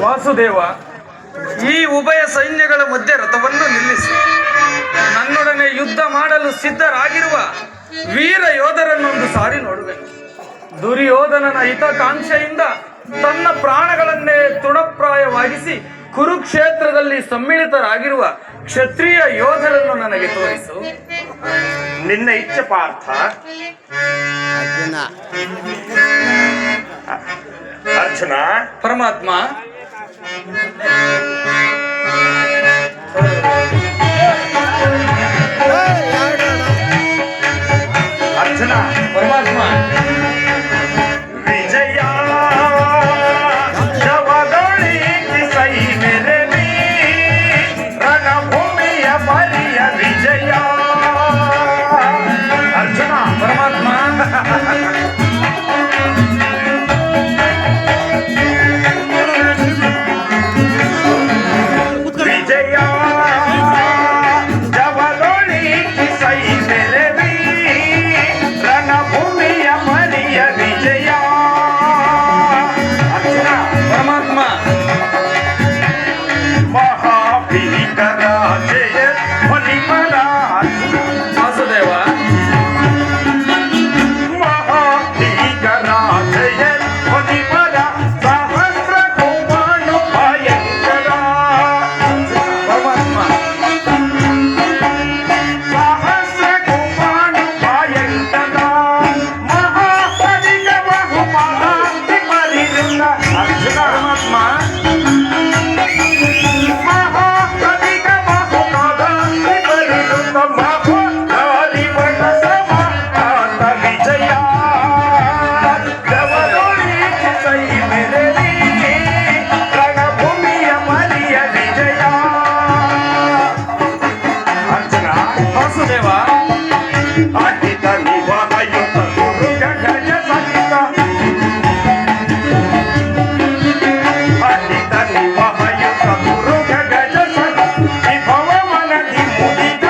ವಾಸುದೇವ, ಈ ಉಭಯ ಸೈನ್ಯಗಳ ಮಧ್ಯೆ ರಥವನ್ನು ನಿಲ್ಲಿಸಿ ನನ್ನೊಡನೆ ಯುದ್ಧ ಮಾಡಲು ಸಿದ್ಧರಾಗಿರುವ ವೀರ ಯೋಧರನ್ನೊಂದು ಸಾರಿ ನೋಡುವೆನು. ದುರ್ಯೋಧನನ ಹಿತಕಾಂಕ್ಷೆಯಿಂದ ತನ್ನ ಪ್ರಾಣಗಳನ್ನೇ ತೃಣಪ್ರಾಯವಾಗಿಸಿ ಕುರುಕ್ಷೇತ್ರದಲ್ಲಿ ಸಮ್ಮಿಳಿತರಾಗಿರುವ ಕ್ಷತ್ರಿಯ ಯೋಧರನ್ನು ನನಗೆ ತೋರಿಸು. ನಿನ್ನ ಇಚ್ಛೆ ಪಾರ್ಥ. ಅರ್ಜುನ. ಪರಮಾತ್ಮ. ಅರ್ಜುನ. ಪರಮಾತ್ಮ. ವಿಜಯ ಜವದೊಳಿಸಿ ಸೈ ಮೆರೆವಿ ರಣಭೂಮಿಯ ಬಲಿಯ ವಿಜಯ. ಅರ್ಜುನ. ಪರಮಾತ್ಮ. ವಿಜಯ ಜವದೊಳಿಸಿ ಸೈ ಮೆರೆವಿ ರಣಭೂಮಿಯ ಬಲಿಯ ವಿಜಯ. ಅರ್ಜುನ. ಪರಮಾತ್ಮ. ಮಹಾಭೀಕರ ಜಯ ಧ್ವನಿಪರ. ವಾಸುದೇವ. ಮಹಾಭೀಕರ ಜಯ ಧ್ವನಿಪರ ಸಹಸ್ರ ಕುಮಾನು ಭಯಂಕರ. ಪರಮಾತ್ಮ. ಸಹಸ್ರ ಕುಮಾನು ಭಯಂಕರ ಮಹಾಪದಿಗ ಬಹುಮಹಾಂತಿ ಪರಿವೃಂದ. ಅರ್ಜುನ. ಪರಮಾತ್ಮ. ಮಹಾಪದಿಗ ಬಹುಮಹಾಂತಿ ಪರಿವೃಂದ ಮಹೋದ್ಧಾರಿ ವಟ ಸಮಾತ ವಿಜಯ. ಜವದೊಳಿಸಿ ಸೈ ಮೆರೆವಿ ರಣಭೂಮಿಯ ಬಲಿಯ ವಿಜಯ. ಅರ್ಜುನ. ವಾಸುದೇವ. ಅಹಿತ ನಿವಾಯುತ ಗುರು ಗಜ ಸಹಿತ. ಅಹಿತ ನಿವಾಯುತ ಗುರು ಗಜ ಸಹಿತ ವಿಭವ ಮನದಿ ಮುದಿತ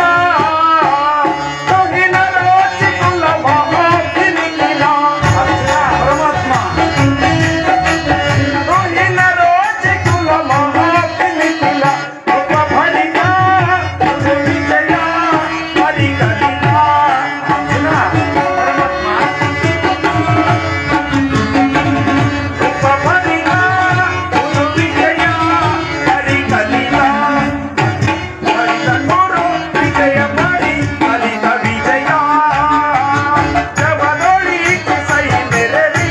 ತುಹಿನ ರೋಚಿ ಕುಲ ಮಹಾಭಿನಿಖಿಲ. ಅರ್ಜುನ. ಪರಮಾತ್ಮ. ತುಹಿನ ರೋಚಿ ಕುಲ ಮಹಾಭಿನಿಖಿಲ ಉಪಫಲಿತ ವಿಜಯ ಹರಿಕಲಿತ. ಅರ್ಜುನ. ಪರಮಾತ್ಮ. ಉಪಫಲಿತ ವಿಜಯ ಹರಿಕಲಿತ. ಹರಿತ ಗುರು ವಿಜಯ ಮಾಡಿ ಹರಿತ ವಿಜಯ. ಜವದೊಳಿಸಿ ಸೈ ಮೆರೆವಿ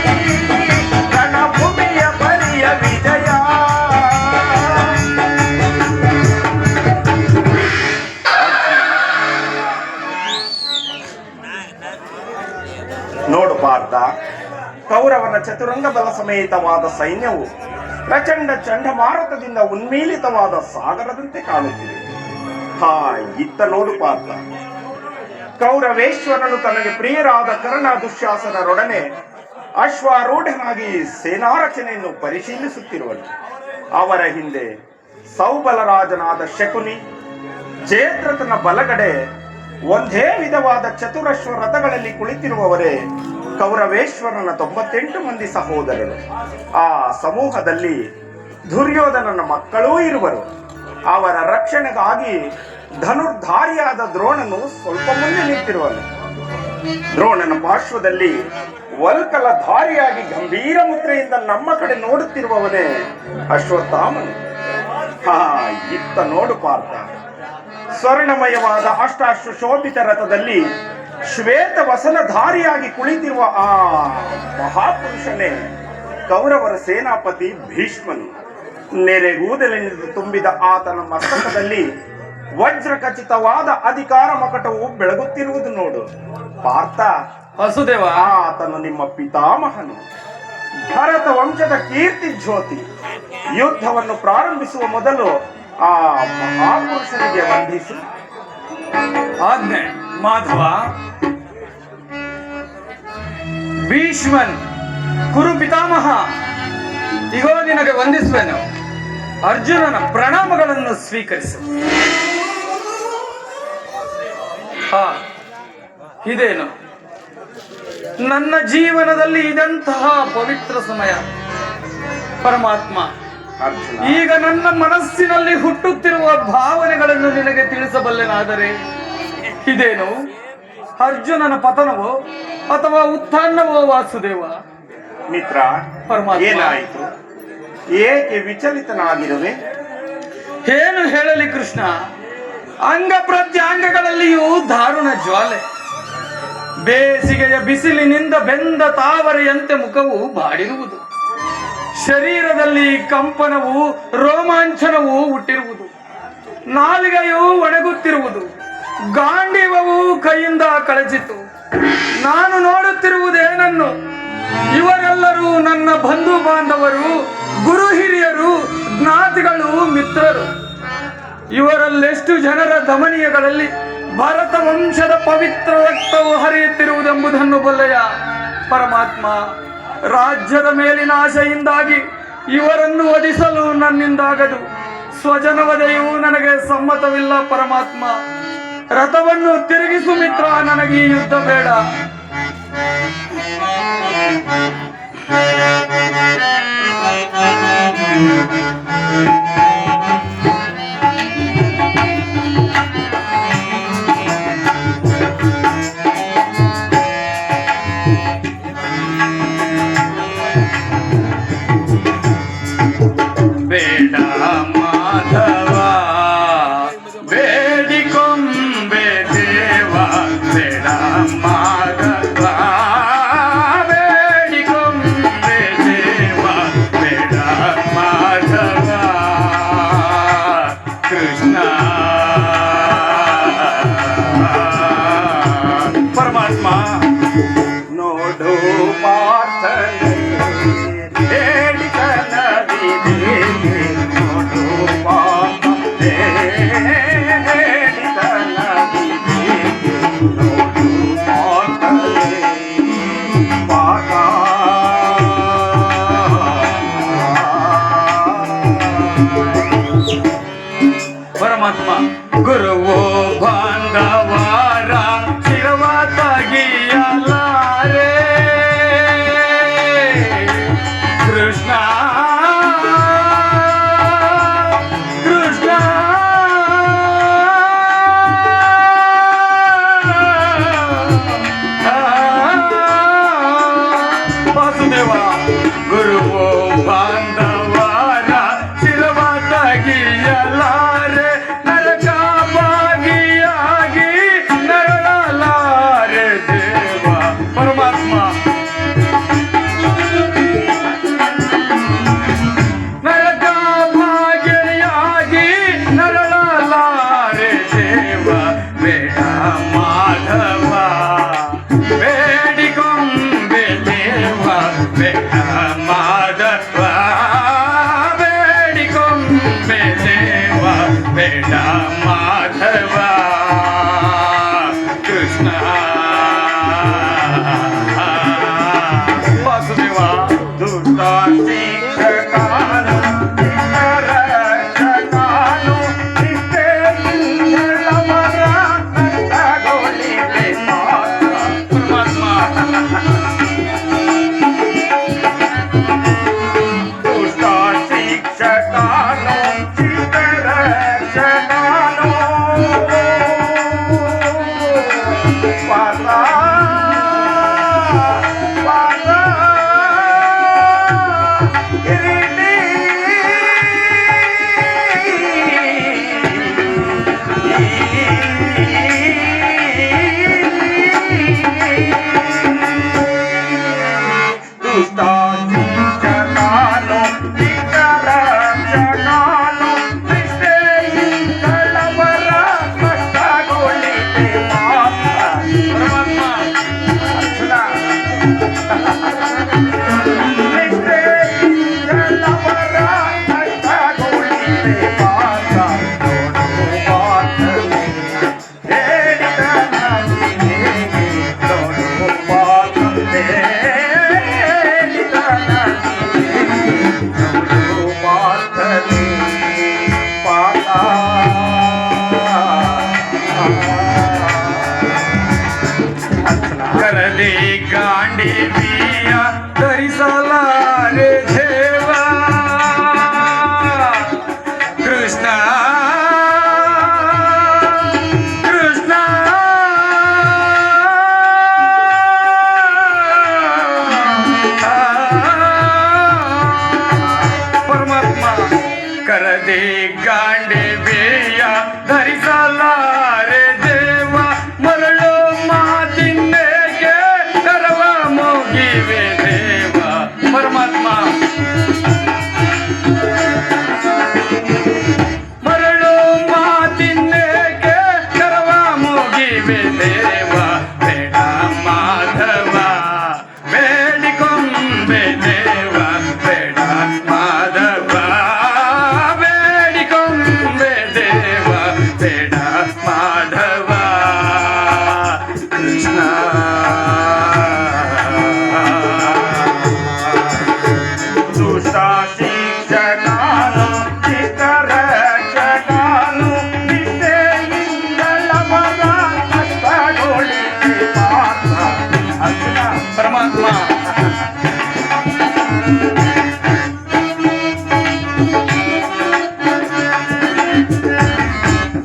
ರಣಭೂಮಿಯ ಬಲಿಯ ವಿಜಯ. ನೋಡು ಪಾರ್ಥ, ಕೌರವನ ಚತುರಂಗ ಬಲ ಸಮೇತವಾದ ಸೈನ್ಯವು ಪ್ರಚಂಡ ಚಂಡಮಾರುತದಿಂದ ಉನ್ಮೀಲಿತವಾದ ಸಾಗರದಂತೆ ಕಾಣುತ್ತಿದೆ. ಇತ್ತ ನೋಡು ಪಾರ್ಥ, ಕೌರವೇಶ್ವರನು ತನಗೆ ಪ್ರಿಯರಾದ ಕರ್ಣ ದುಶ್ಯಾಸನರೊಡನೆ ಅಶ್ವಾರೂಢನಾಗಿ ಸೇನಾರಚನೆಯನ್ನು ಪರಿಶೀಲಿಸುತ್ತಿರುವನು. ಅವರ ಹಿಂದೆ ಸೌಬಲರಾಜನಾದ ಶಕುನಿ, ಜಯದ್ರಥನ ಬಲಗಡೆ ಒಂದೇ ವಿಧವಾದ ಚತುರಶ್ವ ರಥಗಳಲ್ಲಿ ಕುಳಿತಿರುವವರೇ ಕೌರವೇಶ್ವರನ 98 ಮಂದಿ ಸಹೋದರರು. ಆ ಸಮೂಹದಲ್ಲಿ ದುರ್ಯೋಧನನ ಮಕ್ಕಳೂ ಇರುವರು. ಅವರ ರಕ್ಷಣೆಗಾಗಿ ಧನುರ್ಧಾರಿಯಾದ ದ್ರೋಣನು ಸ್ವಲ್ಪ ಮುಂದೆ ನಿಂತಿರುವನು. ದ್ರೋಣನ ಪಾರ್ಶ್ವದಲ್ಲಿ ವಲ್ಕಲಧಾರಿಯಾಗಿ ಗಂಭೀರ ಮುದ್ರೆಯಿಂದ ನಮ್ಮ ಕಡೆ ನೋಡುತ್ತಿರುವವನೇ ಅಶ್ವತ್ಥಾಮನು. ಇತ್ತ ನೋಡು ಪಾರ್ಥ, ಸ್ವರ್ಣಮಯವಾದ ಅಷ್ಟಾಶ್ವ ಶೋಭಿತ ರಥದಲ್ಲಿ ಶ್ವೇತ ವಸನಧಾರಿಯಾಗಿ ಕುಳಿತಿರುವ ಆ ಮಹಾಪುರುಷನೇ ಕೌರವರ ಸೇನಾಪತಿ ಭೀಷ್ಮನು. ನೆರೆಗೂದಲಿನಿಂದ ತುಂಬಿದ ಆತನ ಮಸ್ತಕದಲ್ಲಿ ವಜ್ರಖಚಿತವಾದ ಅಧಿಕಾರ ಮಕಟವು ಬೆಳಗುತ್ತಿರುವುದು ನೋಡು ಪಾರ್ಥ. ವಾಸುದೇವ. ಆತನು ನಿಮ್ಮ ಪಿತಾಮಹನು, ಭರತ ವಂಶದ ಕೀರ್ತಿ ಜ್ಯೋತಿ. ಯುದ್ಧವನ್ನು ಪ್ರಾರಂಭಿಸುವ ಮೊದಲು ಆ ಮಹಾಪುರುಷನಿಗೆ ವಂದಿಸು. ಆಜ್ಞೆ ಮಾಧವ. ಭೀಷ್ಮನ್ ಕುರು ಪಿತಾಮಹ, ಇಗೋ ನಿನಗೆ ವಂದಿಸುವೆನು. ಅರ್ಜುನನ ಪ್ರಣಾಮಗಳನ್ನು ಸ್ವೀಕರಿಸು. ಇದೇನು ನನ್ನ ಜೀವನದಲ್ಲಿ ಇದೆಂತಹ ಪವಿತ್ರ ಸಮಯ ಪರಮಾತ್ಮ. ಅರ್ಜುನ, ಈಗ ನನ್ನ ಮನಸ್ಸಿನಲ್ಲಿ ಹುಟ್ಟುತ್ತಿರುವ ಭಾವನೆಗಳನ್ನು ನಿನಗೆ ತಿಳಿಸಬಲ್ಲೆನಾದರೆ ಇದೇನು ಅರ್ಜುನನ ಪತನವೋ ಅಥವಾ ಉತ್ಥಾನವೋ ವಾಸುದೇವ? ಮಿತ್ರ, ಪರಮಾತ್ಮ. ಏನಾಯಿತು? ಏಕೆ ವಿಚಲಿತನಾಗಿರುವೆ? ಏನು ಹೇಳಲಿ ಕೃಷ್ಣ, ಅಂಗ ಪ್ರತ್ಯಾಂಗಗಳಲ್ಲಿಯೂ ದಾರುಣ ಜ್ವಾಲೆ. ಬೇಸಿಗೆಯ ಬಿಸಿಲಿನಿಂದ ಬೆಂದ ತಾವರೆಯಂತೆ ಮುಖವು ಬಾಡಿರುವುದು. ಶರೀರದಲ್ಲಿ ಕಂಪನವು ರೋಮಾಂಚನವು ಹುಟ್ಟಿರುವುದು. ನಾಲಿಗೆಯು ಒಣಗುತ್ತಿರುವುದು. ಗಾಂಡೀವವು ಕೈಯಿಂದ ಕಳಚಿತು. ನಾನು ನೋಡುತ್ತಿರುವುದೇನನ್ನು? ಇವರೆಲ್ಲರೂ ನನ್ನ ಬಂಧು ಬಾಂಧವರು, ಗುರು ಹಿರಿಯರು, ಜ್ಞಾತಿಗಳು, ಮಿತ್ರರು. ಇವರಲ್ಲೆಷ್ಟು ಜನರ ಧಮನಿಯಗಳಲ್ಲಿ ಭರತ ವಂಶದ ಪವಿತ್ರ ರಕ್ತವು ಹರಿಯುತ್ತಿರುವುದೆಂಬುದನ್ನು ಬಲ್ಲೆಯ ಪರಮಾತ್ಮ? ರಾಜ್ಯದ ಮೇಲಿನ ಆಶೆಯಿಂದಾಗಿ ಇವರನ್ನು ವಧಿಸಲು ನನ್ನಿಂದಾಗದು. ಸ್ವಜನವಧೆಯೂ ನನಗೆ ಸಮ್ಮತವಿಲ್ಲ ಪರಮಾತ್ಮ. ರಥವನ್ನು ತಿರುಗಿಸು ಮಿತ್ರ, ನನಗೆ ಈ ಯುದ್ಧ ಬೇಡ. ಬೇಡ ಮಾಧವ, ಬೇಡಿಕೊಂಬೆ ದೇವ. ಬೇಡ ಮಾಧವ, ಬೇಡಿಕೊಂಬೆ ದೇವ. ಬೇಡ ಮಾಧವ, ಕೃಷ್ಣ. ಪರಮಾತ್ಮ, ನೋಡು ಪಾರ್ಥನೆ, ಹೇಳಿದನವಿದೆ. ನೋಡು ಪಾರ್ಥನೆ, ಹೇಳಿದನವಿದೆ. ನೋಡು ಪಾರ್ಥನೆ, ಪಾರ್ಥ. ಪರಮಾತ್ಮ, ಗುರುವೋ ಬಾಂಧವಾರ ಶಿರವ ತಗಿಯಲಾರೆ. ಕೃಷ್ಣ ಕೃಷ್ಣ ವಾಸುದೇವ. ಗುರುವೋ ಬಾಂಧವಾರ ಶಿರವ ತಗಿಯಲಾರೆ. ನರಕ ಭಾಗಿಯಾಗಿ ನರಳಲಾರೆ ದೇವ. ಪರಮಾತ್ಮ, ನರಕ ಭಾಗಿಯಾಗಿ ನರಳಲಾರೆ ದೇವ. ಬೇಡ ಮಾಧವ, ಬೇಡಿಕೊಂಬೆ ದೇವ. ಬೇಡ ಮಾಧವ, ಬೇಡಿಕೊಂಬೆ ದೇವ. ಬೇಡ ಮಾಧವ, ಕೃಷ್ಣ. ವಾಸುದೇವ. ದುಷ್ಟ ಶಿಕ್ಷಕನು, ರಕ್ಷಕನು, ನಿಷ್ಠೆಯಿಂದಲವರ ನಷ್ಟಗೊಳಿವೆ ಮಾತ್ರ. ಪರಮಾತ್ಮ, ಕರದೆ ಗಾಂಡೀವಿಯ ಧರಿಸಲಾರೆ ದೇವ ಕೃಷ್ಣ ಕೃಷ್ಣ ಪರಮಾತ್ಮ ಕರದೆ ಗಾಂಡೀವಿಯ ಧರಿಸಲಾರೆ ದೇವ ಮರಳು ಮಾತಿನ್ನೇಗೆ ಕರವ ಮುಗಿವೆ ದೇವ ಪರಮಾತ್ಮ ಮರಳು ಮಾತಿನ್ನೇಗೆ ಕರವ ಮುಗಿವೆ ದೇವ ಬೇಡ ಮಾಧವ ಬೇಡಿಕೊಂಬೆ ದೇವ ಬೇಡ ಮಾಧವ ಬೇಡಿಕೊಂಬೆ ದೇವ ಬೇಡ ಮಾಧವ ಕೃಷ್ಣ ದುಷ್ಟ ಶಿಕ್ಷಕನು ಚಿತ್ತರಕ್ಷಕನು ನಿಷ್ಠೆಯಿಂದಲವರ ಕಷ್ಟಗೊಳಿಸಿ ಪಾರ್ಥ ಅರ್ಜುನ. ಪರಮಾತ್ಮ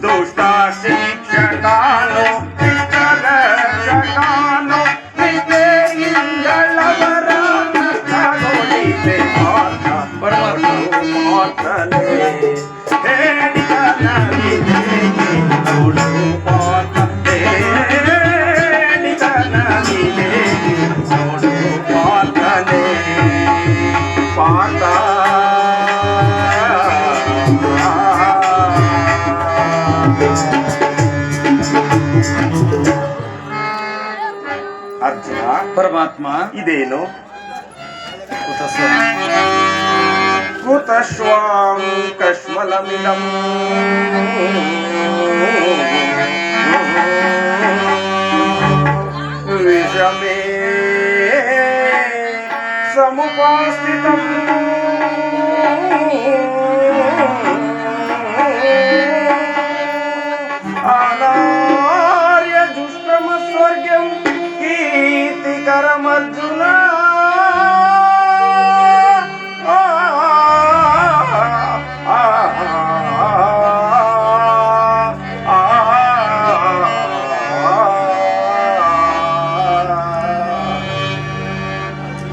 ದುಷ್ಟ ಶಿಕ್ಷಕನು ಚಿತ್ತರಕ್ಷಕನು ನಿಷ್ಠೆಯಿಂದಲವರ ಕಷ್ಟಗೊಳಿಸಿ ಪಾರ್ಥ ಪಾರ್ಥನೇ ಹೇಳಿದ ನವಿಲೇ ನೋಡು ಪಾರ್ಥನೇ ಹೇಳಿದ ನವಿಲೇ ನೋಡು ಪಾರ್ಥನೇ ಪಾರ್ಥ ಅರ್ಜುನ, ಪರಮಾತ್ಮ ಇದೇನು ಕುತಸ್ವ ಕುತಶ್ವಾಂ ಕಶ್ಮಲಮಿದಂ ವಿಷಮೇ ಸಮುಪಸ್ಥಿತಂ ಅನಾರ್ಯ ದುಷ್ಕರ್ಮ ಸ್ವರ್ಗಂ ಕೀರ್ತಿಕರಮರ್ಜುನ.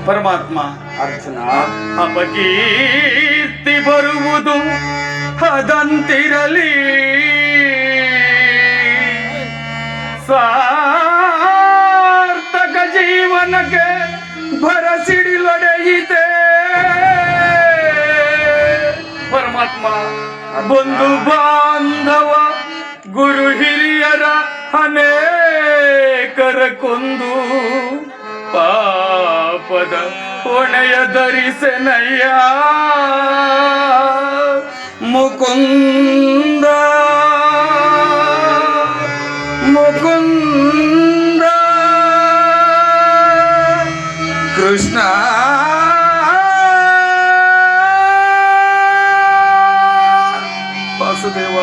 ಪರಮಾತ್ಮ ಅರ್ಜುನ, ಅಪಕೀರ್ತಿ ಬರುವುದು ಅದಂತಿರಲಿ ಸಾರ್ಥಕ ಜೀವನಕ್ಕೆ ಭರಸಿಡಿಲೊಡೆಯಿತೆ ಪರಮಾತ್ಮ ಬಂಧು ಬಾಂಧವ ಗುರು ಹಿರಿಯರ ಅನೇಕರ ಕೊಂದು ಪಾಪದ ಹೊಣೆಯ ಧರಿಸೆನಯ್ಯ ಮುಕುಂದ ಮುಕುಂದ ಕೃಷ್ಣ ವಾಸುದೇವ.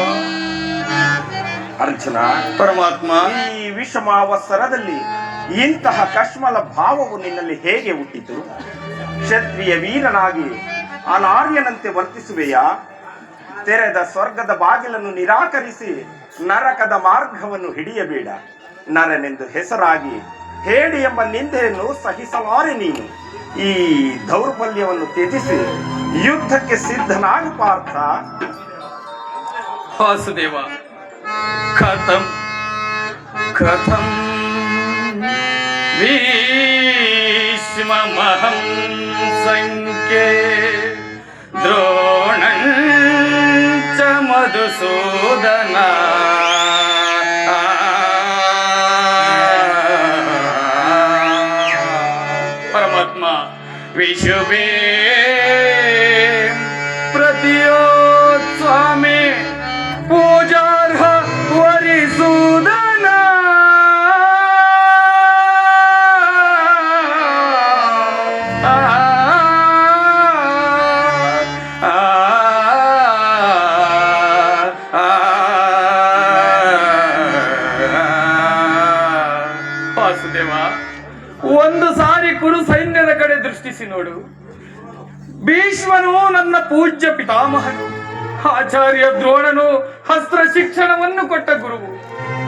ಅರ್ಜುನ, ಪರಮಾತ್ಮ ಈ ವಿಷಮಾವಸರದಲ್ಲಿ ಇಂತಹ ಕಶ್ಮಲ ಭಾವವು ನಿನ್ನಲ್ಲಿ ಹೇಗೆ ಹುಟ್ಟಿತು? ಕ್ಷತ್ರಿಯ ವೀರನಾಗಿ ಅನಾರ್ಯನಂತೆ ವರ್ತಿಸುವೆಯಾ? ತೆರೆದ ಸ್ವರ್ಗದ ಬಾಗಿಲನ್ನು ನಿರಾಕರಿಸಿ ನರಕದ ಮಾರ್ಗವನ್ನು ಹಿಡಿಯಬೇಡ. ನರನೆಂದು ಹೆಸರಾಗಿ ಹೇಳಿ ಎಂಬ ನಿಂದೆಯನ್ನು ಸಹಿಸಲಾರೆ ನೀನು. ಈ ದೌರ್ಬಲ್ಯವನ್ನು ತ್ಯಜಿಸಿ ಯುದ್ಧಕ್ಕೆ ಸಿದ್ಧನಾಗು ಪಾರ್ಥ. ವಾಸುದೇವ ಕಥಂ ಕಥಂ ಭೀಷ್ಮಮಹಂ ಸಂಖ್ಯೆ ದ್ರೋಣಂಚ ಮಧುಸೂದನ ಪರಮಾತ್ಮ ವಿಶುಭೇ ಪ್ರತಿಯೋತ್ ಸ್ವಾಮಿ ಪೂಜಾರ್ಹ ವರಿಸೂದನ ವಾಸುದೇವ ಒಂದು ಸಾರಿ ಕುರು ಸೈನ್ಯದ ಕಡೆ ದೃಷ್ಟಿಸಿ ನೋಡು. ಭೀಷ್ಮನು ನನ್ನ ಪೂಜ್ಯ ಪಿತಾಮಹನು, ಆಚಾರ್ಯ ದ್ರೋಣನು ಅಸ್ತ್ರ ಶಿಕ್ಷಣವನ್ನು ಕೊಟ್ಟ ಗುರುವು.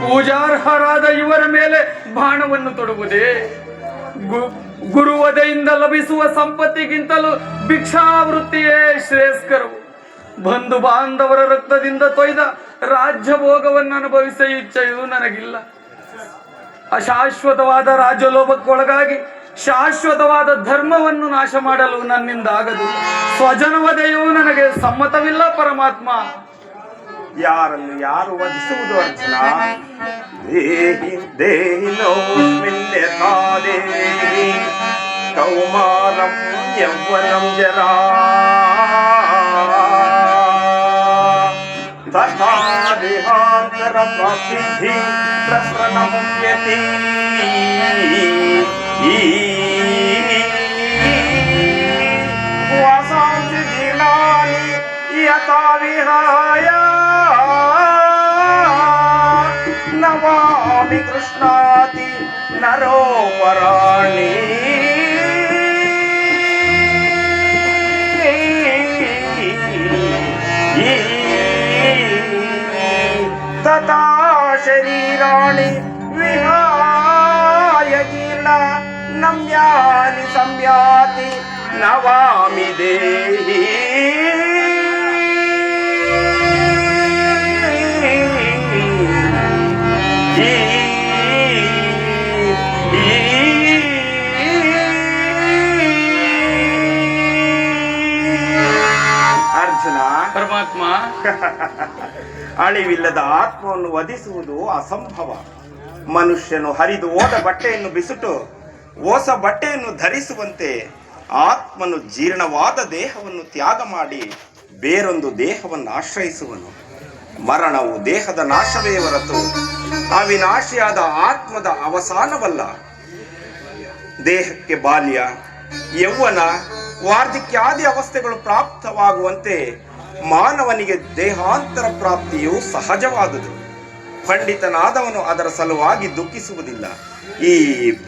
ಪೂಜಾರ್ಹರಾದ ಇವರ ಮೇಲೆ ಬಾಣವನ್ನು ತೊಡುವುದೇ? ಗುರುವದೆಯಿಂದ ಲಭಿಸುವ ಸಂಪತ್ತಿಗಿಂತಲೂ ಭಿಕ್ಷಾವೃತ್ತಿಯೇ ಶ್ರೇಷ್ಠಕರವು. ಬಂಧು ಬಾಂಧವರ ರಕ್ತದಿಂದ ತೊಯ್ದ ರಾಜ್ಯ ಭೋಗವನ್ನು ಅನುಭವಿಸುವ ಇಚ್ಛೆಯೂ ನನಗಿಲ್ಲ. ಅಶಾಶ್ವತವಾದ ರಾಜ್ಯಲೋಭಕ್ಕೊಳಗಾಗಿ ಶಾಶ್ವತವಾದ ಧರ್ಮವನ್ನು ನಾಶ ಮಾಡಲು ನನ್ನಿಂದ ಆಗದು. ಸ್ವಜನವಧೆಯೂ ನನಗೆ ಸಮ್ಮತವಿಲ್ಲ ಪರಮಾತ್ಮ. ಯಾರನ್ನು ಯಾರು ವಧಿಸುವುದು ಅರ್ಜುನ? ದೇಹಿ ದೇಹಿನೋಸ್ಮಿನ್ ದೇಹಿ ಕೌಮಾರಂ ಯೌವನಂ ಜರಾ ತಥಾ ದೇಹಾಂತರ ಪ್ರಾಪ್ತಿಧಿ ಪ್ರಸರಣಮುಚ್ಯತೆ. ವಾಸಾಂಸಿ ಜೀರ್ಣಾನಿ ಯಥಾ ವಿಹಾಯ ನಮಾಮಿ ಕೃಷ್ಣಾತಿ ನರೋಪರಾಣಿ. ತಥಾ ಶರೀರಾಣಿ ವಿಹಾಯ ಜೀರ್ಣ ನಮ್ಯಾನಿ ಸಂಯಾತಿ ನವಾಮಿ ದೇಹಿ. ಅರ್ಜುನ, ಪರಮಾತ್ಮ, ಅಳಿವಿಲ್ಲದ ಆತ್ಮವನ್ನು ವಧಿಸುವುದು ಅಸಂಭವ. ಮನುಷ್ಯನು ಹರಿದು ಹೋದ ಬಟ್ಟೆಯನ್ನು ಬಿಸುಟು ಹೊಸ ಬಟ್ಟೆಯನ್ನು ಧರಿಸುವಂತೆ ಆತ್ಮನು ಜೀರ್ಣವಾದ ದೇಹವನ್ನು ತ್ಯಾಗ ಮಾಡಿ ಬೇರೊಂದು ದೇಹವನ್ನು ಆಶ್ರಯಿಸುವನು. ಮರಣವು ದೇಹದ ನಾಶವೇ ಹೊರತು ಅವಿನಾಶಿಯಾದ ಆತ್ಮದ ಅವಸಾನವಲ್ಲ. ದೇಹಕ್ಕೆ ಬಾಲ್ಯ, ಯೌವನ, ವಾರ್ಧಕ್ಯಾದಿ ಅವಸ್ಥೆಗಳು ಪ್ರಾಪ್ತವಾಗುವಂತೆ ಮಾನವನಿಗೆ ದೇಹಾಂತರ ಪ್ರಾಪ್ತಿಯು ಸಹಜವಾದುದು. ಪಂಡಿತನಾದವನು ಅದರ ಸಲುವಾಗಿ ದುಃಖಿಸುವುದಿಲ್ಲ. ಈ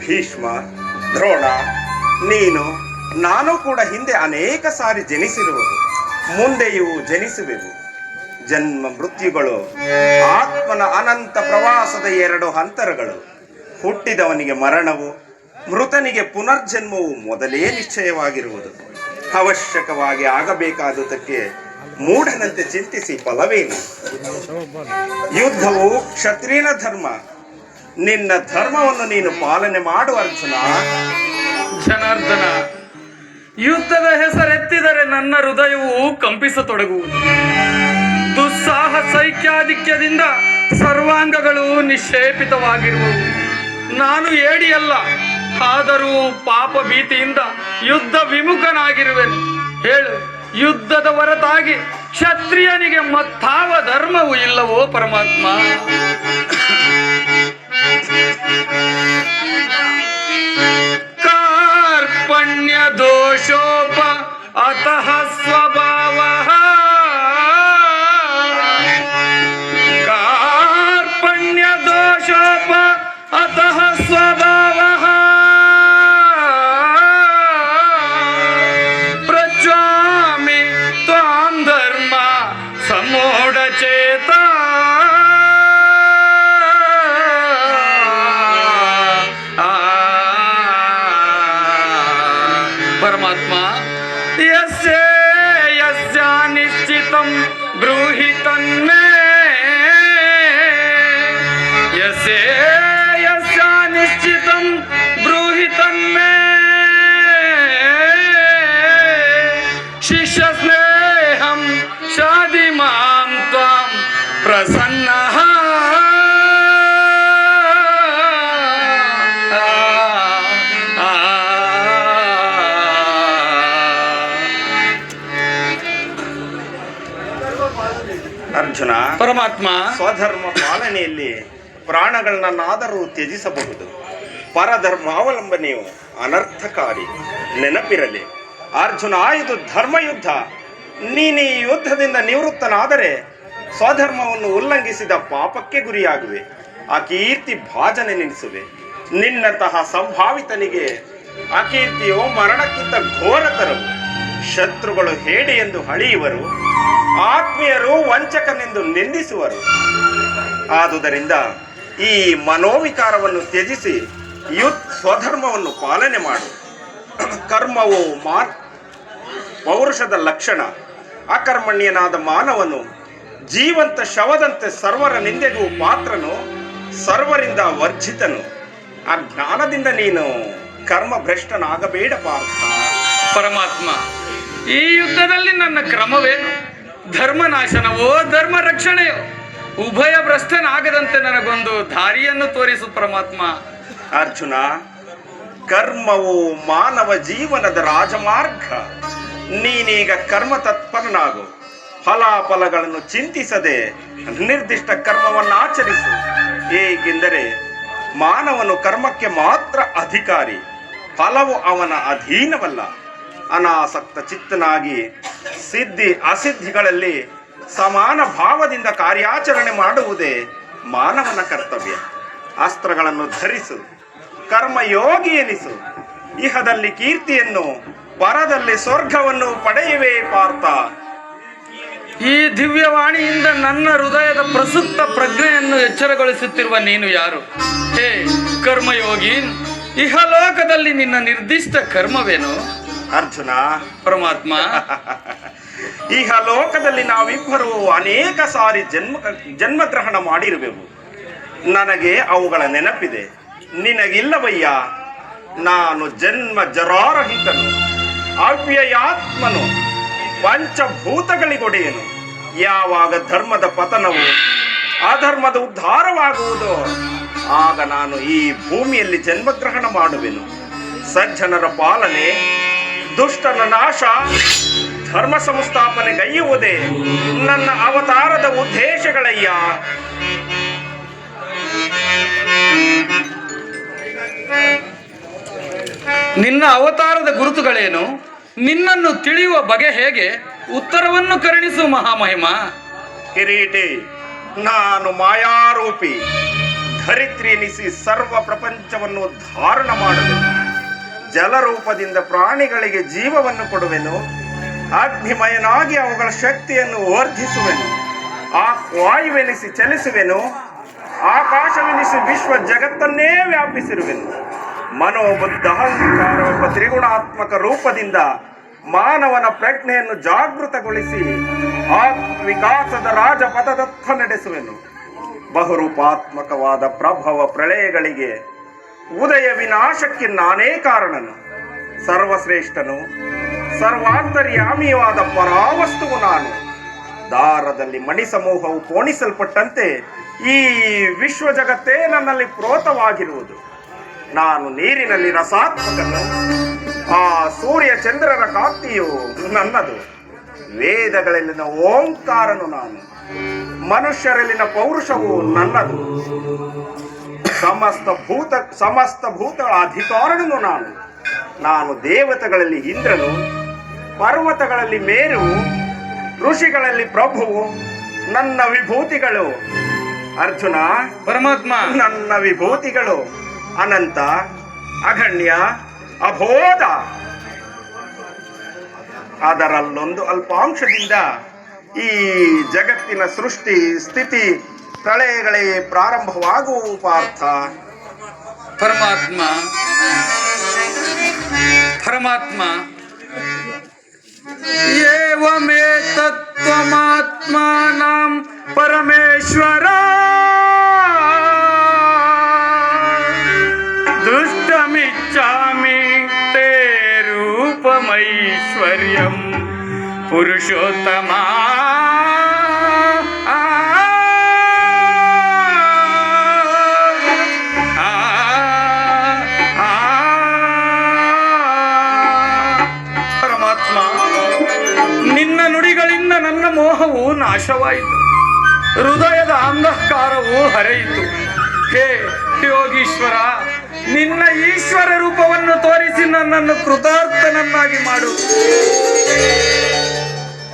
ಭೀಷ್ಮ, ದ್ರೋಣ, ನೀನು, ನಾನು ಕೂಡ ಹಿಂದೆ ಅನೇಕ ಸಾರಿ ಜನಿಸಿರುವುದು, ಮುಂದೆಯೂ ಜನಿಸುವೆವು. ಜನ್ಮ ಮೃತ್ಯುಗಳು ಆತ್ಮನ ಅನಂತ ಪ್ರವಾಸದ ಎರಡು ಹಂತರಗಳು. ಹುಟ್ಟಿದವನಿಗೆ ಮರಣವು, ಮೃತನಿಗೆ ಪುನರ್ಜನ್ಮವು ಮೊದಲೇ ನಿಶ್ಚಯವಾಗಿರುವುದು. ಅವಶ್ಯಕವಾಗಿ ಆಗಬೇಕಾದುದಕ್ಕೆ ಮೂಢನಂತೆ ಚಿಂತಿಸಿ ಫಲವೇನು? ಯುದ್ಧವು ಕ್ಷತ್ರಿಯನ ಧರ್ಮ. ನಿನ್ನ ಧರ್ಮವನ್ನು ನೀನು ಪಾಲನೆ ಮಾಡು ಅರ್ಜುನ. ಜನಾರ್ದನ, ಯುದ್ಧದ ಹೆಸರೆತ್ತಿದರೆ ನನ್ನ ಹೃದಯವು ಕಂಪಿಸತೊಡಗುವುದು. ದುಸ್ಸಾಹ ಸೈಕ್ಯಾಧಿಕ್ಯದಿಂದ ಸರ್ವಾಂಗಗಳು ನಿಕ್ಷೇಪಿತವಾಗಿರುವವು. ನಾನು ಏಡಿಯಲ್ಲ, ಆದರೂ ಪಾಪ ಭೀತಿಯಿಂದ ಯುದ್ಧ ವಿಮುಖನಾಗಿರುವೆನು. ಹೇಳು, ಯುದ್ಧದ ಹೊರತಾಗಿ ಕ್ಷತ್ರಿಯನಿಗೆ ಮತ್ತಾವ ಧರ್ಮವೂ ಇಲ್ಲವೋ ಪರಮಾತ್ಮ? ಕಾರ್ಪಣ್ಯ ದೋಷೋಪ ಅತಃ ಸ್ವಭಾವ, ಕಾರ್ಪಣ್ಯ ದೋಷೋಪ ಅತಃ ಸ್ವಭಾವ, ಪ್ರಚ್ವಾಮಿ ತ್ವಾಂ ಧರ್ಮ ಸಮೂಢಚೇತ. ಪರಮಾತ್ಮ, ಯಸ್ಯ ಯಸ್ಯ ನಿಶ್ಚಿತಂ ಬ್ರೂಹಿ ತನ್ಮೇ, ಯಸ್ಯ ಯಸ್ಯ ನಿಶ್ಚಿತಂ ಬ್ರೂಹಿ ತನ್ಮೇ, ಶಿಷ್ಯ ಸ್ನೇಹಂ ಶಾದಿ ಮಾಂ ತ್ವಾಂ ಪ್ರಸನ್ನಃ. ಅರ್ಜುನ, ಪರಮಾತ್ಮ, ಸ್ವಧರ್ಮ ಪಾಲನೆಯಲ್ಲಿ ಪ್ರಾಣಗಳನ್ನಾದರೂ ತ್ಯಜಿಸಬಹುದು. ಪರಧರ್ಮಾವಲಂಬನೆಯು ಅನರ್ಥಕಾರಿ. ನೆನಪಿರಲಿ ಅರ್ಜುನ, ಇದು ಧರ್ಮಯುದ್ಧ. ನೀನು ಈ ಯುದ್ಧದಿಂದ ನಿವೃತ್ತನಾದರೆ ಸ್ವಧರ್ಮವನ್ನು ಉಲ್ಲಂಘಿಸಿದ ಪಾಪಕ್ಕೆ ಗುರಿಯಾಗುವೆ, ಆ ಕೀರ್ತಿ ಭಾಜನೆ ನೆನೆಸುವೆ. ನಿನ್ನಂತಹ ಸಂಭಾವಿತನಿಗೆ ಅಕೀರ್ತಿಯೋ ಮರಣಕ್ಕಿಂತ ಘೋರತರವು. ಶತ್ರುಗಳು ಹೇಡಿ ಎಂದು ಹಳಿಯುವರು, ಆತ್ಮೀಯರು ವಂಚಕನೆಂದು ನಿಂದಿಸುವರು. ಆದುದರಿಂದ ಈ ಮನೋವಿಕಾರವನ್ನು ತ್ಯಜಿಸಿ ಸ್ವಧರ್ಮವನ್ನು ಪಾಲನೆ ಮಾಡು. ಕರ್ಮವು ಪೌರುಷದ ಲಕ್ಷಣ. ಅಕರ್ಮಣ್ಯನಾದ ಮಾನವನು ಜೀವಂತ ಶವದಂತೆ ಸರ್ವರ ನಿಂದೆಗೂ ಪಾತ್ರನು, ಸರ್ವರಿಂದ ವರ್ಜಿತನು. ಆ ಜ್ಞಾನದಿಂದ ನೀನು ಕರ್ಮ ಭ್ರಷ್ಟನಾಗಬೇಡ ಪಾರ್ಥ. ಪರಮಾತ್ಮ, ಈ ಯುದ್ಧದಲ್ಲಿ ನನ್ನ ಕ್ರಮವೇನು? ಧರ್ಮನಾಶನವೋ ಧರ್ಮ ರಕ್ಷಣೆಯೋ? ಉಭಯ ಭ್ರಷ್ಟನಾಗದಂತೆ ನನಗೊಂದು ದಾರಿಯನ್ನು ತೋರಿಸು ಪರಮಾತ್ಮ. ಅರ್ಜುನ, ಕರ್ಮವು ಮಾನವ ಜೀವನದ ರಾಜಮಾರ್ಗ. ನೀನೀಗ ಕರ್ಮ ತತ್ಪರನಾಗು. ಫಲಾಫಲಗಳನ್ನು ಚಿಂತಿಸದೆ ನಿರ್ದಿಷ್ಟ ಕರ್ಮವನ್ನು ಆಚರಿಸು. ಏಕೆಂದರೆ ಮಾನವನು ಕರ್ಮಕ್ಕೆ ಮಾತ್ರ ಅಧಿಕಾರಿ, ಫಲವು ಅವನ ಅಧೀನವಲ್ಲ. ಅನಾಸಕ್ತ ಚಿತ್ತನಾಗಿ ಸಿದ್ಧಿ ಅಸಿದ್ಧಿಗಳಲ್ಲಿ ಸಮಾನ ಭಾವದಿಂದ ಕಾರ್ಯಾಚರಣೆ ಮಾಡುವುದೇ ಮಾನವನ ಕರ್ತವ್ಯ. ಅಸ್ತ್ರಗಳನ್ನು ಧರಿಸು, ಕರ್ಮಯೋಗಿ ಎನಿಸು. ಇಹದಲ್ಲಿ ಕೀರ್ತಿಯನ್ನು, ಪರದಲ್ಲಿ ಸ್ವರ್ಗವನ್ನು ಪಡೆಯುವೆ ಪಾರ್ಥ. ಈ ದಿವ್ಯವಾಣಿಯಿಂದ ನನ್ನ ಹೃದಯದ ಪ್ರಸುಪ್ತ ಪ್ರಜ್ಞೆಯನ್ನು ಎಚ್ಚರಗೊಳಿಸುತ್ತಿರುವ ನೀನು ಯಾರು? ಹೇ ಕರ್ಮಯೋಗಿ, ಇಹಲೋಕದಲ್ಲಿ ನಿನ್ನ ನಿರ್ದಿಷ್ಟ ಕರ್ಮವೇನು? ಅರ್ಜುನ, ಪರಮಾತ್ಮ, ಇಹಲೋಕದಲ್ಲಿ ನಾವಿಬ್ಬರು ಅನೇಕ ಸಾರಿ ಜನ್ಮಗ್ರಹಣ ಮಾಡಿರುವೆವು. ನನಗೆ ಅವುಗಳ ನೆನಪಿದೆ, ನಿನಗಿಲ್ಲವಯ್ಯ. ನಾನು ಜನ್ಮ ಜರಾರಹಿತನು, ಅವ್ಯಯಾತ್ಮನು, ಪಂಚಭೂತಗಳಿಗೊಡೆಯನು. ಯಾವಾಗ ಧರ್ಮದ ಪತನವು ಅಧರ್ಮದ ಉದ್ಧಾರವಾಗುವುದೋ ಆಗ ನಾನು ಈ ಭೂಮಿಯಲ್ಲಿ ಜನ್ಮಗ್ರಹಣ ಮಾಡುವೆನು. ಸಜ್ಜನರ ಪಾಲನೆ, ದುಷ್ಟನ ನಾಶ, ಧರ್ಮ ಸಂಸ್ಥಾಪನೆಗೈಯುವುದೇ ನನ್ನ ಅವತಾರದ ಉದ್ದೇಶಗಳಯ್ಯ. ನಿನ್ನ ಅವತಾರದ ಗುರುತುಗಳೇನು? ನಿನ್ನನ್ನು ತಿಳಿಯುವ ಬಗೆ ಹೇಗೆ? ಉತ್ತರವನ್ನು ಕರುಣಿಸು ಮಹಾಮಹಿಮ. ಕಿರೀಟಿ, ನಾನು ಮಾಯಾರೂಪಿ, ಧರಿತ್ರಿ ಎನಿಸಿ ಸರ್ವ ಪ್ರಪಂಚವನ್ನು ಧಾರಣ ಮಾಡುವೆನು. ಜಲರೂಪದಿಂದ ಪ್ರಾಣಿಗಳಿಗೆ ಜೀವವನ್ನು ಕೊಡುವೆನು. ಅಗ್ನಿಮಯನಾಗಿ ಅವುಗಳ ಶಕ್ತಿಯನ್ನು ವರ್ಧಿಸುವೆನು. ವಾಯುವೆನಿಸಿ ಚಲಿಸುವೆನು. ಆಕಾಶವೆನಿಸಿ ವಿಶ್ವ ಜಗತ್ತನ್ನೇ ವ್ಯಾಪಿಸಿರುವೆನು. ಮನೋಬುದ್ಧ ಅಹಂಕಾರವೆಂಬ ತ್ರಿಗುಣಾತ್ಮಕ ರೂಪದಿಂದ ಮಾನವನ ಪ್ರಜ್ಞೆಯನ್ನು ಜಾಗೃತಗೊಳಿಸಿ ವಿಕಾಸದ ರಾಜಪಥದತ್ತ ನಡೆಸುವೆನು. ಬಹುರೂಪಾತ್ಮಕವಾದ ಪ್ರಭವ ಪ್ರಳಯಗಳಿಗೆ ಉದಯ ವಿನಾಶಕ್ಕೆ ನಾನೇ ಕಾರಣನು. ಸರ್ವಶ್ರೇಷ್ಠನು, ಸರ್ವಾಂತರ್ಯಾಮಿಯಾದ ಪರಾವಸ್ತುವು ನಾನು. ದಾರದಲ್ಲಿ ಮಣಿ ಸಮೂಹವು ಪೋಣಿಸಲ್ಪಟ್ಟಂತೆ ಈ ವಿಶ್ವ ಜಗತ್ತೇ ನನ್ನಲ್ಲಿ ಪ್ರೋತವಾಗಿರುವುದು. ನಾನು ನೀರಿನಲ್ಲಿ ರಸಾತ್ಮಕನು. ಆ ಸೂರ್ಯ ಚಂದ್ರರ ಕಾಂತಿಯು ನನ್ನದು. ವೇದಗಳಲ್ಲಿನ ಓಂಕಾರನು ನಾನು. ಮನುಷ್ಯರಲ್ಲಿನ ಪೌರುಷವು ನನ್ನದು. ಸಮಸ್ತ ಭೂತಗಳ ಅಧಿಕಾರನು ನಾನು. ನಾನು ದೇವತೆಗಳಲ್ಲಿ ಇಂದ್ರನು, ಪರ್ವತಗಳಲ್ಲಿ ಮೇರು, ಋಷಿಗಳಲ್ಲಿ ಪ್ರಭುವು. ನನ್ನ ವಿಭೂತಿಗಳು ಅರ್ಜುನ, ಪರಮಾತ್ಮ, ನನ್ನ ವಿಭೂತಿಗಳು ಅನಂತ, ಅಗಣ್ಯ, ಅಬೋಧ. ಅದರಲ್ಲೊಂದು ಅಲ್ಪಾಂಶದಿಂದ ಈ ಜಗತ್ತಿನ ಸೃಷ್ಟಿ ಸ್ಥಿತಿ ಪ್ರಳಯಗಳೇ ಪ್ರಾರಂಭವಾಗುವು ಪಾರ್ಥ. ಪರಮಾತ್ಮ, ಪರಮಾತ್ಮ, ಏವಮೇ ತತ್ವಮಾತ್ಮಾನಂ ಪರಮೇಶ್ವರ ದುಷ್ಟಮಿಚ್ಛಾಮಿ ತೇ ರೂಪಮೈಶ್ವರ್ಯಂ ಪುರುಷೋತ್ತಮ. ಪರಮಾತ್ಮ, ನಿನ್ನ ನುಡಿಗಳಿಂದ ನನ್ನ ಮೋಹವು ನಾಶವಾಯಿತು, ಹೃದಯದ ಅಂಧಕಾರವು ಹರಿಯಿತು. ಹೇ ಯೋಗೀಶ್ವರ, ನಿನ್ನ ಈಶ್ವರ ರೂಪವನ್ನು ತೋರಿಸಿ ನನ್ನನ್ನು ಕೃತಾರ್ಥನನ್ನಾಗಿ ಮಾಡು.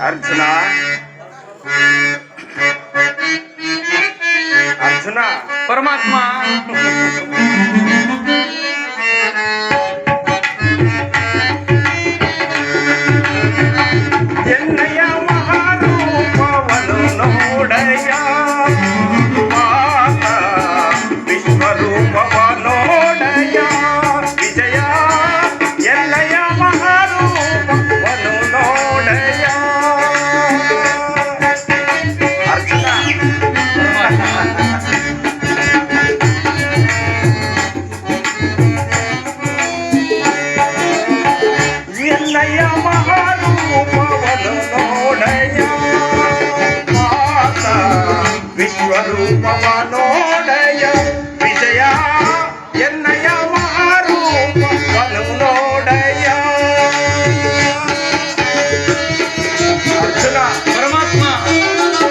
ಅರ್ಜುನ, ಅರ್ಜುನ ಪರಮಾತ್ಮ. ಎನ್ನಯ ಮಹಾರೂಪವನು ನೋಡಯ ಮಾತ ವಿಶ್ವರೂಪವ ನೋಡಯ ವಿಜಯ ಎನ್ನಯ ಮಹಾರೂಪವನು ನೋಡಯ ಅರ್ಜುನ ಎನ್ನಯ ಮಹಾರೂಪವನು ನೋಡಯ ಮಾತ ವಿಶ್ವರೂಪವ ನೋಡಯ ವಿಜಯ ಎನ್ನಯ ಮಹಾರೂಪವನು ನೋಡಯ ಅರ್ಜುನ ಪರಮಾತ್ಮ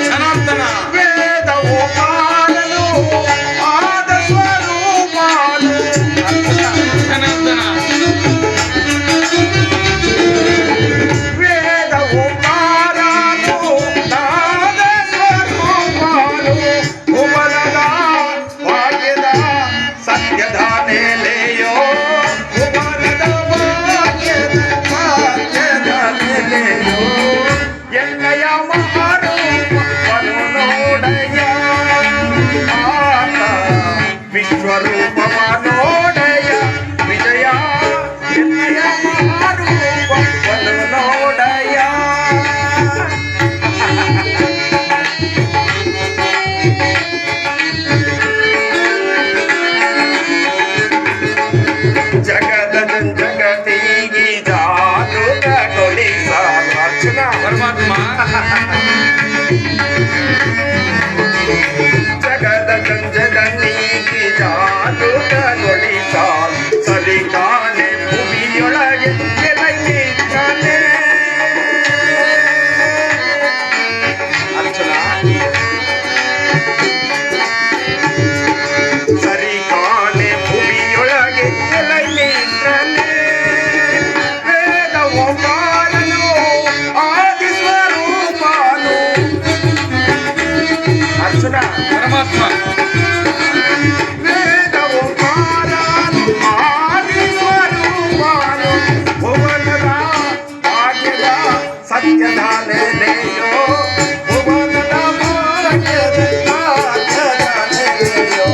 ಜನಾರ್ದನ. ವೇದವು ಕಾಣಲು ಆದ ಸ್ವರೂಪಾನು ಅರ್ಜುನ ಜನಾರ್ದನ. ವೇದವು ಕಾಣಲು ನಾದ ಸ್ವರೂಪಾನು ಉಮಲದ ಭಾಗ್ಯದ ಸತ್ಯದ ನೆಲೆಯೋ ಉಮಲದ ಭಾಗ್ಯದ ನೆಲೆಯೋ ಎನ್ನಯ ಮಹಾರೂಪವನು ನೋಡಯ ಆತ ವಿಶ್ವರೂಪವ ನೋಡಯ ವಿಜಯ ಎನ್ನಯ ಮಹಾರೂಪವನು ನೋಡಯ ಜಗದ ಜಗತ್ತಿಗೆ ಜಾಗೃತಗೊಳಿಸಲು ಅರ್ಜುನ ಪರಮಾತ್ಮ ಜಗದ ಜಗತ್ತಿಗೆ ಜಾಗೃತಗೊಳಿಸಲು ಸಲಿಕಾನೆ ಭೂಮಿಯೊಳಗೆ ಕೆಳಗಿದ್ದಾನೆ ಅರ್ಜುನ ಸರಿಕಾನೆ ಭೂಮಿಯೊಳಗೆ ಕೆಳಗಿದ್ದಾನೆ ವೇದ ಓಂಕಾರನು ಆದಿ ಸ್ವರೂಪನು ಅರ್ಜುನ ಪರಮಾತ್ಮ ವೇದ ಓಂಕಾರನು ಆದಿ ಸ್ವರೂಪನು ಭುವನದ ಭಾಗ್ಯದ ಸತ್ಯದ ನೆಲೆಯೋ ಭುವನದ ಭಾಗ್ಯದ ನೆಲೆಯೋ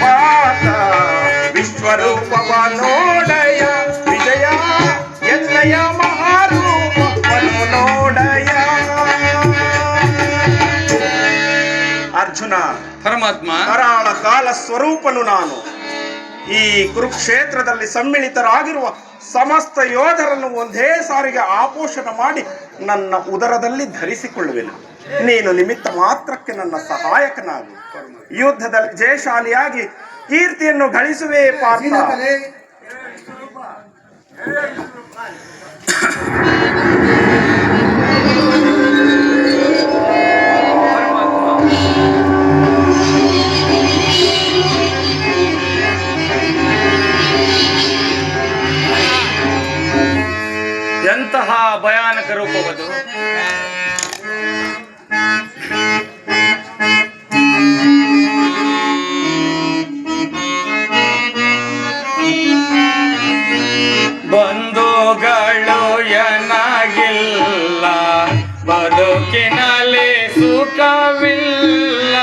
ಮಾತ ವಿಶ್ವರೂಪವ ನೋಡಯ ವಿಜಯ ಎನ್ನಯ ಮಹಾರೂಪವನು ನೋಡಯ ಅರ್ಜುನ ಪರಮಾತ್ಮ ಕರಾಳ ಕಾಲ ಸ್ವರೂಪನು ನಾನು ಈ ಕುರುಕ್ಷೇತ್ರದಲ್ಲಿ ಸಮ್ಮಿಳಿತರಾಗಿರುವ ಸಮಸ್ತ ಯೋಧರನ್ನು ಒಂದೇ ಸಾರಿಗೆ ಆಪೋಷಣ ಮಾಡಿ ನನ್ನ ಉದರದಲ್ಲಿ ಧರಿಸಿಕೊಳ್ಳುವೆನು. ನೀನು ನಿಮಿತ್ತ ಮಾತ್ರಕ್ಕೆ ನನ್ನ ಸಹಾಯಕನಾಗು. ಯುದ್ಧದಲ್ಲಿ ಜಯಶಾಲಿಯಾಗಿ ಕೀರ್ತಿಯನ್ನು ಗಳಿಸುವೆ ಪಾರ್ಥ. ಎಂತಹ ಭಯಾನಕ ರೂಪವದು. ಬಂಧುಗಳು ಏನಾಗಿಲ್ಲ, ಬದುಕಿನಲ್ಲಿ ಸುಖವಿಲ್ಲ.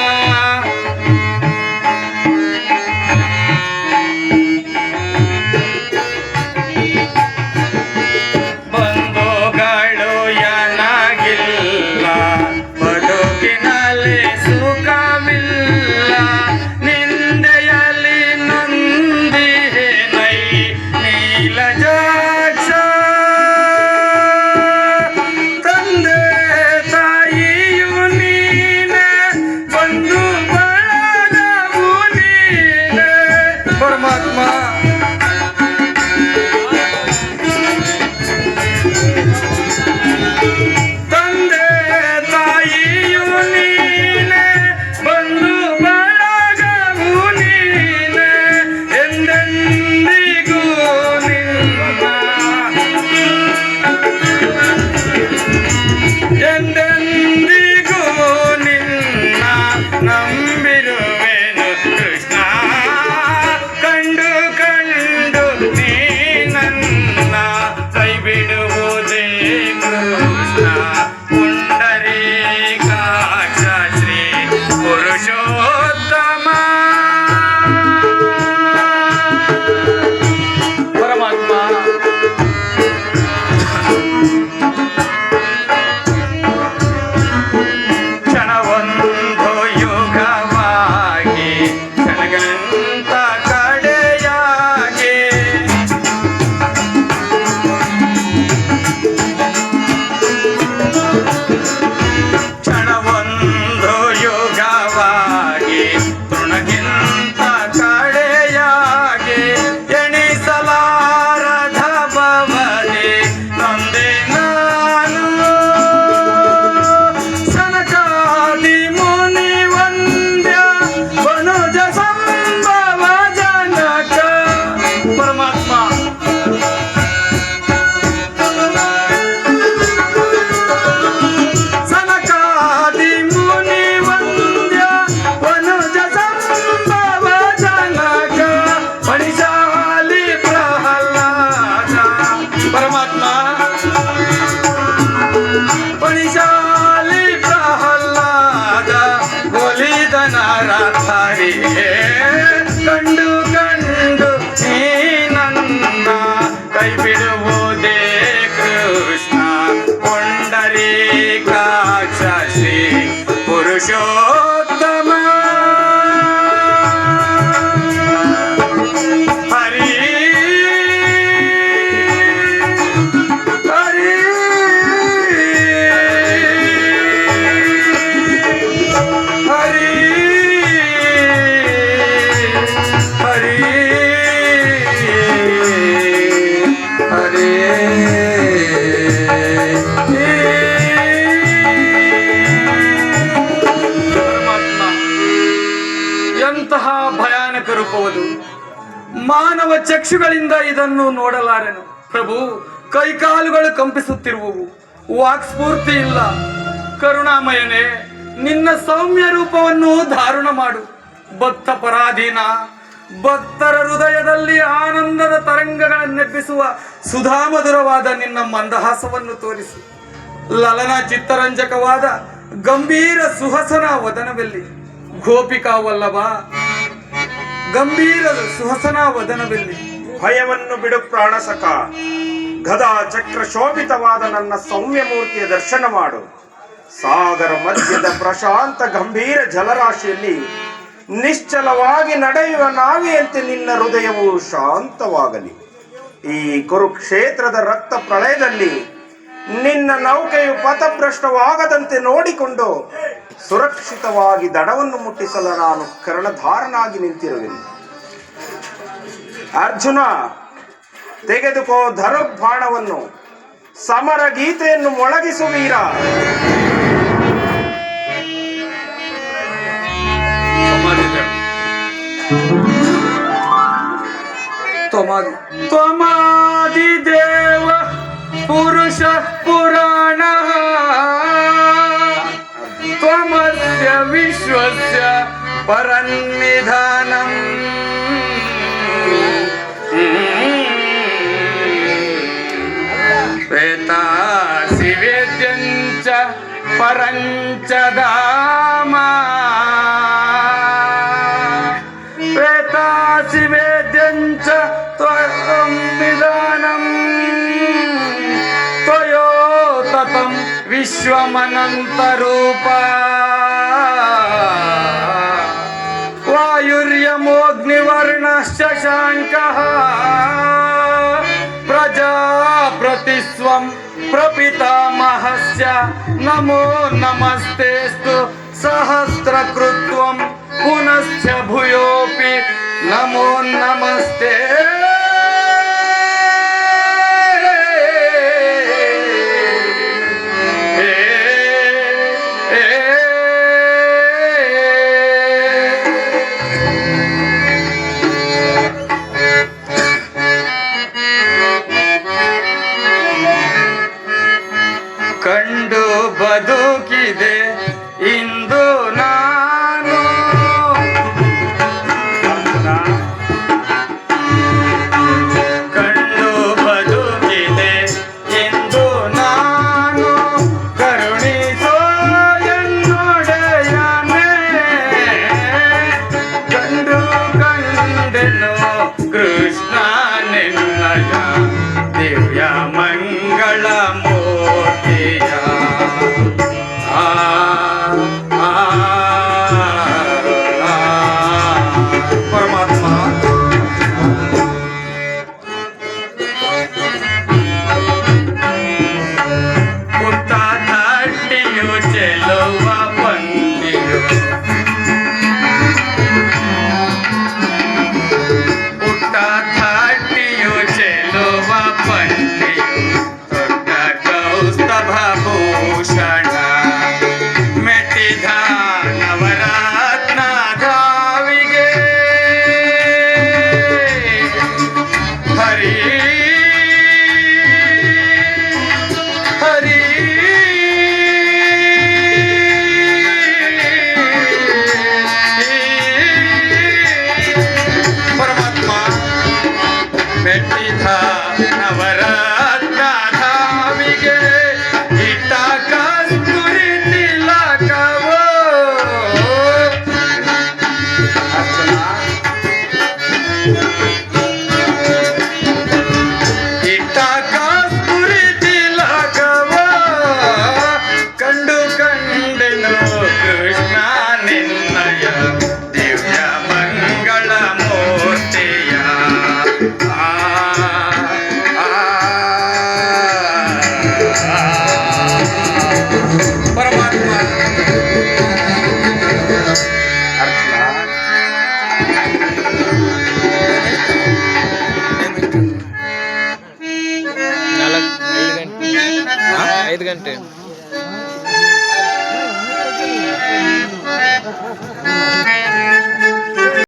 ಜನರ ಹರಿಯೇ ಕಂಡು ಕಂಡು ನೀ ನನ್ನ ಕೈ ಬಿಡುವುದೇ ಕೃಷ್ಣ ಪುಂಡರೀಕಾಕ್ಷ ಶ್ರೀ ಪುರುಷೋತ್ತಮ ಹರಿ ಹರಿ ಹರಿ ಹರಿ ಹರೇ ಪರಮಾತ್ಮ, ಎಂತಹ ಭಯಾನಕ ರೂಪವದು. ಮಾನವ ಚಕ್ಷುಗಳಿಂದ ಇದನ್ನು ನೋಡಲಾರೆನು ಪ್ರಭು. ಕೈಕಾಲುಗಳು ಕಂಪಿಸುತ್ತಿರುವವು, ವಾಕ್ಸ್ಫೂರ್ತಿ ಇಲ್ಲ. ಕರುಣಾಮಯನೇ, ನಿನ್ನ ಸೌಮ್ಯ ರೂಪವನ್ನು ಧಾರಣ ಮಾಡು. ಭಕ್ತ ಪರಾಧೀನ ಭಕ್ತರ ಹೃದಯದಲ್ಲಿ ಆನಂದದ ತರಂಗಗಳನ್ನೆಬ್ಬಿಸುವ ಸುಧಾಮಧುರವಾದ ನಿನ್ನ ಮಂದಹಾಸವನ್ನು ತೋರಿಸು. ಲಲನ ಚಿತ್ತರಂಜಕವಾದ ಗಂಭೀರ ಸುಹಸನ ವದನವೆಲ್ಲಿ? ಗೋಪಿಕಾ ವಲ್ಲಭ ಗಂಭೀರ ಸುಹಸನ ವದನವೆಲ್ಲಿ? ಭಯವನ್ನು ಬಿಡು ಪ್ರಾಣಸಖ, ಗದಾ ಚಕ್ರ ಶೋಭಿತವಾದ ನನ್ನ ಸೌಮ್ಯ ಮೂರ್ತಿಯ ದರ್ಶನ ಮಾಡು. ಸಾಗರ ಮಧ್ಯದ ಪ್ರಶಾಂತ ಗಂಭೀರ ಜಲರಾಶಿಯಲ್ಲಿ ನಿಶ್ಚಲವಾಗಿ ನಡೆಯುವ ನಾವಿಯಂತೆ ನಿನ್ನ ಹೃದಯವು ಶಾಂತವಾಗಲಿ. ಈ ಕುರುಕ್ಷೇತ್ರದ ರಕ್ತ ಪ್ರಳಯದಲ್ಲಿ ನಿನ್ನ ನೌಕೆಯು ಪಥಭ್ರಷ್ಟವಾಗದಂತೆ ನೋಡಿಕೊಂಡು ಸುರಕ್ಷಿತವಾಗಿ ದಡವನ್ನು ಮುಟ್ಟಿಸಲು ನಾನು ಕರ್ಣಧಾರನಾಗಿ ನಿಂತಿರುವೆನು. ಅರ್ಜುನ, ತೆಗೆದುಕೋ ಧನುರ್ಬಾಣವನ್ನು, ಸಮರ ಗೀತೆಯನ್ನು ಮೊಳಗಿಸು ವೀರ. ತ್ವಮಾದಿದೇವ ಪುರುಷ ಪುರಾಣ ತ್ವಮಸ್ಯ ವಿಶ್ವಸ್ಯ ಪರನ್ನಿಧಾನಂ ವೇತಾಸಿ ವೇದ್ಯಂಚ ಪರಂಚ ಧಾಮ ವೇತಾಸಿ ವೇದ್ಯಂಚ ತ್ವಂ ನಿಧಾನಂ ತ್ವಯೋತತಂ ವಿಶ್ವಮನಂತರೂಪ ವಾಯುರ್ಯಮೋಗ್ನಿವರ್ಣಶ್ಚ ಶಾಂಕಃ ಪ್ರಜಾಪ್ರತಿಸ್ವಂ ಪ್ರಪಿತಾಮಹಸ್ಯ ನಮೋ ನಮಸ್ತೇಸ್ತು ಸಹಸ್ರಕೃತ್ವಂ ಪುನಶ್ಚ ಭೂಯೋಪಿ ನಮೋ ನಮಸ್ತೆ. ಕಂಡು ಬದುಕಿದೆ ಇಂದು ನಾನು. 5 ಗಂಟೆ